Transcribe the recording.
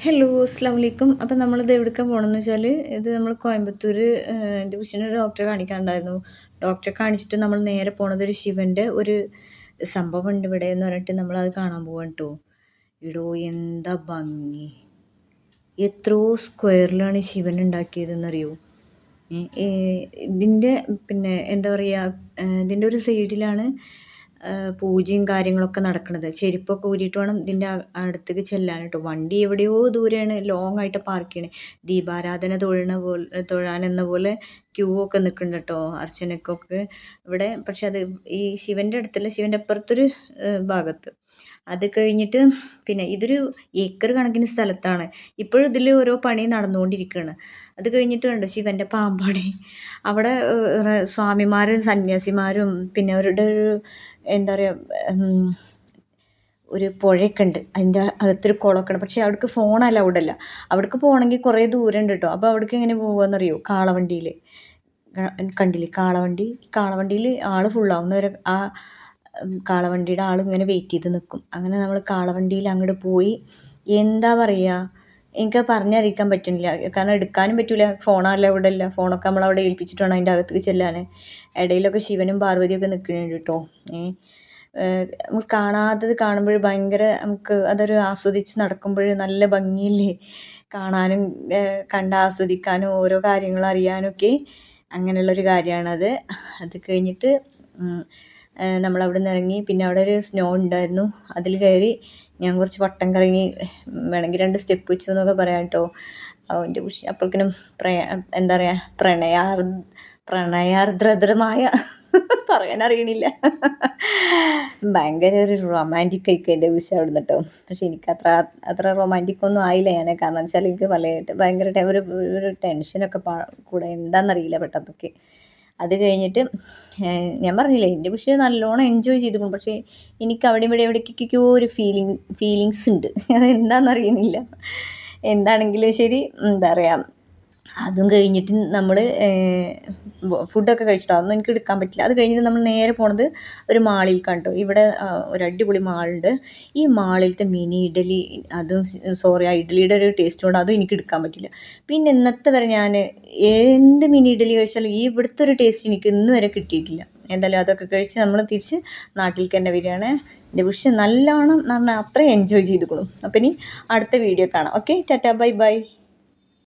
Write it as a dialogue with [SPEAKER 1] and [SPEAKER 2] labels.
[SPEAKER 1] Hello അസ്സാം വലൈക്കും. അപ്പം നമ്മളിത് എവിടേക്കാണ് പോകണമെന്ന് വെച്ചാൽ ഇത് നമ്മൾ കോയമ്പത്തൂർ എൻ്റെ കൊച്ചിനെ ഡോക്ടറെ കാണിക്കാനുണ്ടായിരുന്നു. ഡോക്ടറെ കാണിച്ചിട്ട് നമ്മൾ നേരെ പോണത് ഒരു ശിവൻ്റെ ഒരു സംഭവം ഉണ്ട് ഇവിടെ എന്ന് പറഞ്ഞിട്ട് നമ്മളത് കാണാൻ പോവാണ് കേട്ടോ. ഇടോ എന്താ ഭംഗി! എത്രയോ സ്ക്വയറിലാണ് ശിവൻ ഉണ്ടാക്കിയതെന്നറിയോ. ഇതിൻ്റെ പിന്നെ എന്താ പറയുക, ഇതിൻ്റെ ഒരു സൈഡിലാണ് പൂജയും കാര്യങ്ങളൊക്കെ നടക്കുന്നത്. ചെരുപ്പൊക്കെ ഊരിയിട്ട് വേണം ഇതിൻ്റെ അടുത്തേക്ക് ചെല്ലാൻ കേട്ടോ. വണ്ടി എവിടെയോ ദൂരെയാണ്, ലോങ് ആയിട്ട് പാർക്ക് ചെയ്യണേ. ദീപാരാധന തൊഴാനെന്ന പോലെ ക്യൂ ഒക്കെ നിൽക്കുന്നുണ്ട് കേട്ടോ, അർച്ചനക്കൊക്കെ ഇവിടെ. പക്ഷെ അത് ഈ ശിവൻ്റെ അടുത്തല്ല, ശിവൻ്റെ അപ്പുറത്തൊരു ഭാഗത്ത്. അത് കഴിഞ്ഞിട്ട് പിന്നെ ഇതൊരു ഏക്കർ കണക്കിന് സ്ഥലത്താണ്. ഇപ്പോഴും ഇതിൽ ഓരോ പണി നടന്നുകൊണ്ടിരിക്കുകയാണ്. അത് കഴിഞ്ഞിട്ട് കണ്ടോ ശിവൻ്റെ പാമ്പാടി. അവിടെ സ്വാമിമാരും സന്യാസിമാരും പിന്നെ അവരുടെ ഒരു എന്താ പറയുക, ഒരു പുഴയൊക്കെ ഉണ്ട്. അതിൻ്റെ അകത്തൊരു കുളമൊക്കെ ഉണ്ട്. പക്ഷേ അവിടേക്ക് ഫോൺ അലൗഡല്ല. അവിടേക്ക് പോകണമെങ്കിൽ കുറേ ദൂരം ഉണ്ട് കേട്ടോ. അപ്പോൾ അവിടേക്ക് എങ്ങനെ പോകുകയെന്നറിയോ? കാളവണ്ടിയിൽ. കണ്ടില്ലേ കാളവണ്ടിയിൽ ആൾ ഫുള്ളാവുന്നവരെ ആ കാളവണ്ടിയുടെ ആൾ ഇങ്ങനെ വെയിറ്റ് ചെയ്ത് നിൽക്കും. അങ്ങനെ നമ്മൾ കാളവണ്ടിയിൽ അങ്ങോട്ട് പോയി. എന്താ പറയുക, എനിക്ക് പറഞ്ഞറിയിക്കാൻ പറ്റുന്നില്ല. കാരണം എടുക്കാനും പറ്റില്ല, ഫോണല്ല ഇവിടെ ഇല്ല. ഫോണൊക്കെ നമ്മളവിടെ ഏൽപ്പിച്ചിട്ട് വേണം അതിൻ്റെ അകത്തേക്ക് ചെല്ലാൻ. ഇടയിലൊക്കെ ശിവനും പാർവതിയൊക്കെ നിൽക്കുന്നുണ്ട് കേട്ടോ. നമ്മൾ കാണാത്തത് കാണുമ്പോൾ ഭയങ്കര, നമുക്ക് അതൊരു ആസ്വദിച്ച് നടക്കുമ്പോൾ നല്ല ഭംഗിയില്ലേ കാണാനും, ആസ്വദിക്കാനും ഓരോ കാര്യങ്ങൾ അറിയാനൊക്കെ. അങ്ങനെയുള്ളൊരു കാര്യമാണത്. അത് കഴിഞ്ഞിട്ട് നമ്മളവിടെ നിന്ന് ഇറങ്ങി. പിന്നെ അവിടെ ഒരു സ്നോ ഉണ്ടായിരുന്നു, അതിൽ കയറി ഞാൻ കുറച്ച് വട്ടം കറങ്ങി. വേണമെങ്കിൽ 2 സ്റ്റെപ്പ് വെച്ചു എന്നൊക്കെ പറയാം കേട്ടോ. അവൻ്റെ അപ്പോഴേക്കിനും എന്താ പറയുക, പ്രണയാർദ്രമായ പറയാനറിയണില്ല. ഭയങ്കര ഒരു റൊമാൻറ്റിക് ആയിക്കും എൻ്റെ വിഷയം അവിടെ നിന്ന് കേട്ടോ. പക്ഷെ എനിക്ക് അത്ര റൊമാൻറ്റിക് ഒന്നും ആയില്ല ഞാൻ. കാരണം വെച്ചാൽ എനിക്ക് ഭയങ്കര ഒരു ടെൻഷനൊക്കെ കൂടെ, എന്താണെന്നറിയില്ല പെട്ടെന്നൊക്കെ. അത് കഴിഞ്ഞിട്ട് ഞാൻ പറഞ്ഞില്ലേ, എൻ്റെ പക്ഷേ നല്ലോണം എൻജോയ് ചെയ്തിരുന്നു. പക്ഷേ എനിക്ക് അവിടെ ഇവിടെ എവിടേക്കൊക്കെയോ ഒരു ഫീലിങ്സ് ഉണ്ട്. അതെന്താണെന്നറിയുന്നില്ല. എന്താണെങ്കിലും ശരി, എന്താ പറയുക, അതും കഴിഞ്ഞിട്ട് നമ്മൾ ഫുഡൊക്കെ കഴിച്ചിട്ടോ. അതൊന്നും എനിക്ക് എടുക്കാൻ പറ്റില്ല. അത് കഴിഞ്ഞിട്ട് നമ്മൾ നേരെ പോണത് ഒരു മാളിൽ കണ്ടു. ഇവിടെ ഒരു അടിപൊളി മാളുണ്ട്. ഈ മാളിലത്തെ മിനി ഇഡലി, അതും സോറി, ആ ഇഡലിയുടെ ഒരു ടേസ്റ്റ് കൊണ്ട് അതും എനിക്ക് എടുക്കാൻ പറ്റില്ല. പിന്നെ ഇന്നത്തെ വരെ ഞാൻ എന്ത് മിനി ഇഡലി കഴിച്ചാലും ഈ ഇവിടുത്തെ ഒരു ടേസ്റ്റ് എനിക്ക് ഇന്ന് വരെ കിട്ടിയിട്ടില്ല. എന്തായാലും അതൊക്കെ കഴിച്ച് നമ്മൾ തിരിച്ച് നാട്ടിലേക്ക് തന്നെ വരികയാണ്. എൻ്റെ വിഷയം നല്ലോണം പറഞ്ഞാൽ അത്രയും എൻജോയ് ചെയ്തുകൊള്ളും. അപ്പം ഇനി അടുത്ത വീഡിയോ കാണാം. Okay, Tata, bye bye.